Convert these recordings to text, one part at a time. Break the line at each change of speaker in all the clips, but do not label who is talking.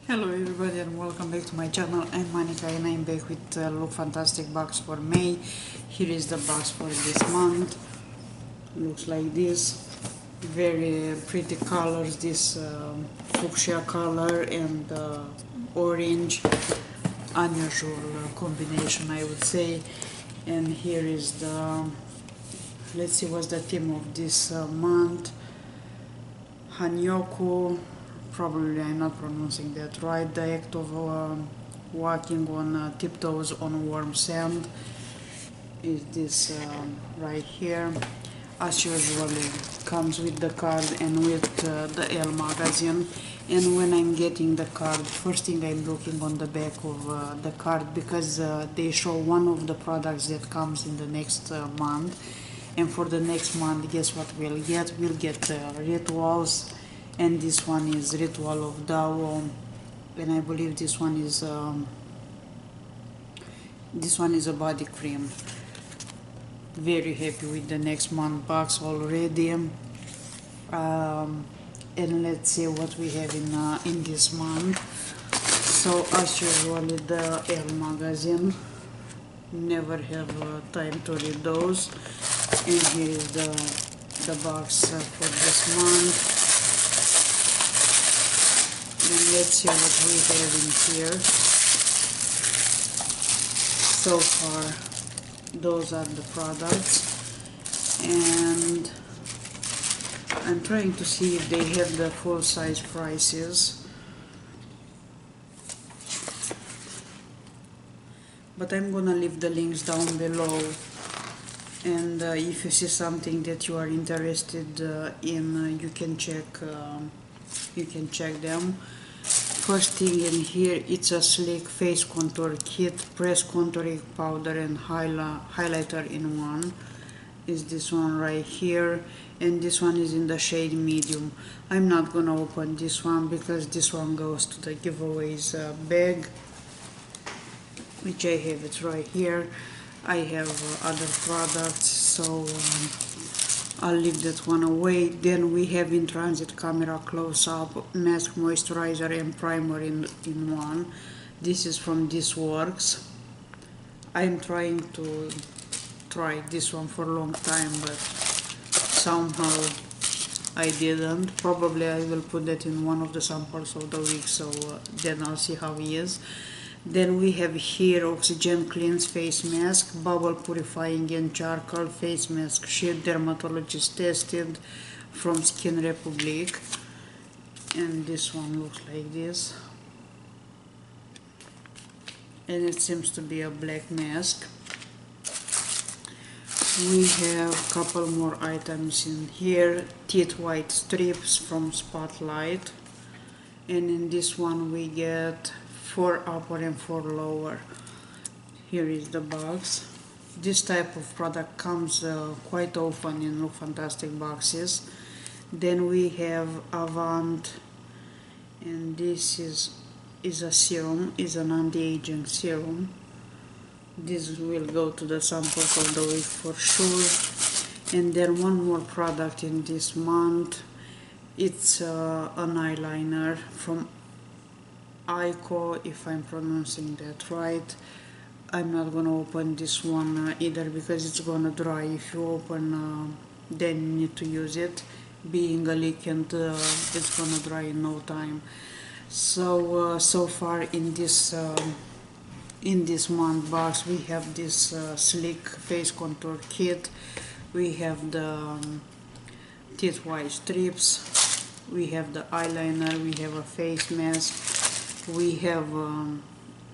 Hello everybody and welcome back to my channel. I'm Monica and I'm back with Lookfantastic box for May. Here is the box for this month. Looks like this. Very pretty colors, this fuchsia color and orange. Unusual combination, I would say. And here is the, let's see what's the theme of this month. Hanyoku, probably I'm not pronouncing that right, the act of walking on tiptoes on warm sand is this right here. As usual, it comes with the card and with the L magazine. And when I'm getting the card, first thing I'm looking on the back of the card, because they show one of the products that comes in the next month. And for the next month, guess what we'll get? We'll get rituals, and this one is Ritual of Dao, and I believe this one is a body cream. Very happy with the next month box already. And let's see what we have in this month. So as usual, the L magazine. Never have time to read those. And here is the box for this month. And let's see what we have in here. So far, those are the products. And I'm trying to see if they have the full size prices. But I'm gonna leave the links down below, and if you see something that you are interested in, you can check them. First thing in here, it's a sleek face contour kit, press contouring powder and highlighter in one. Is this one right here, and this one is in the shade medium. I'm not gonna open this one because this one goes to the giveaways bag, which I have it right here. I have other products, so I'll leave that one away. Then we have in transit camera close-up, mask, moisturizer and primer in one. This is from This Works. I'm trying to try this one for a long time, but somehow I didn't. Probably I will put that in one of the samples of the week, so then I'll see how he is. Then we have here Oxygen Cleanse Face Mask, Bubble Purifying and Charcoal Face Mask Sheet, Dermatologist Tested from Skin Republic. And this one looks like this. And it seems to be a black mask. We have a couple more items in here. Teeth White Strips from Spotlight. And in this one we get 4 upper and 4 lower. Here is the box. This type of product comes quite often in Lookfantastic boxes. Then we have Avant, and this is a serum, is an anti-aging serum. This will go to the samples of the week for sure. And then one more product in this month. It's an eyeliner from Ico, if I'm pronouncing that right. I'm not gonna open this one either because it's gonna dry. If you open, then you need to use it. Being a liquid, and it's gonna dry in no time. So so far in this month box, we have this sleek face contour kit. We have the teeth white strips. We have the eyeliner. We have a face mask. We have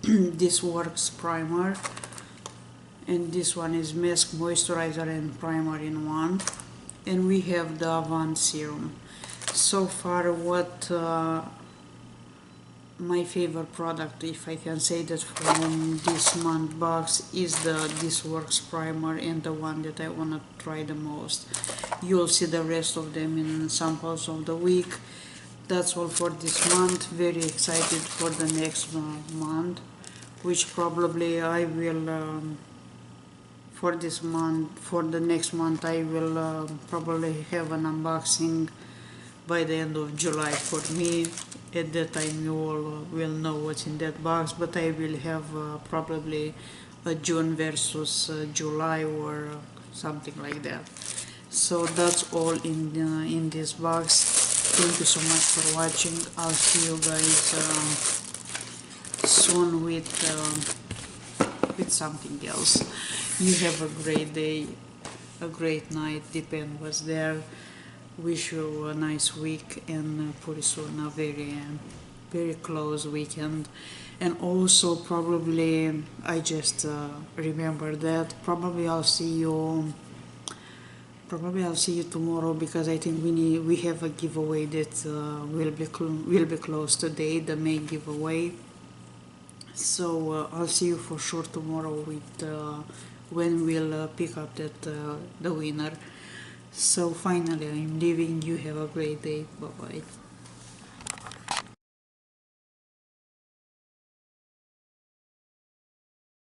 This Works primer, and this one is mask, moisturizer and primer in one. And we have the Avant serum. So far, what my favorite product, if I can say that, from this month box is the This Works primer, and the one that I want to try the most. You'll see the rest of them in samples of the week. That's all for this month. Very excited for the next month, which probably I will for the next month I will probably have an unboxing by the end of July for me. At that time you all will know what's in that box, but I will have probably a June versus July or something like that. So that's all in this box. Thank you so much for watching. I'll see you guys soon with something else. You have a great day, a great night, depend what's there. Wish you a nice week, and pretty soon a very close weekend. And also probably I just remember that probably I'll see you tomorrow, because I think we have a giveaway that will be closed today, the May giveaway. So I'll see you for sure tomorrow with when we'll pick up the winner. So finally I'm leaving. You have a great day. Bye bye.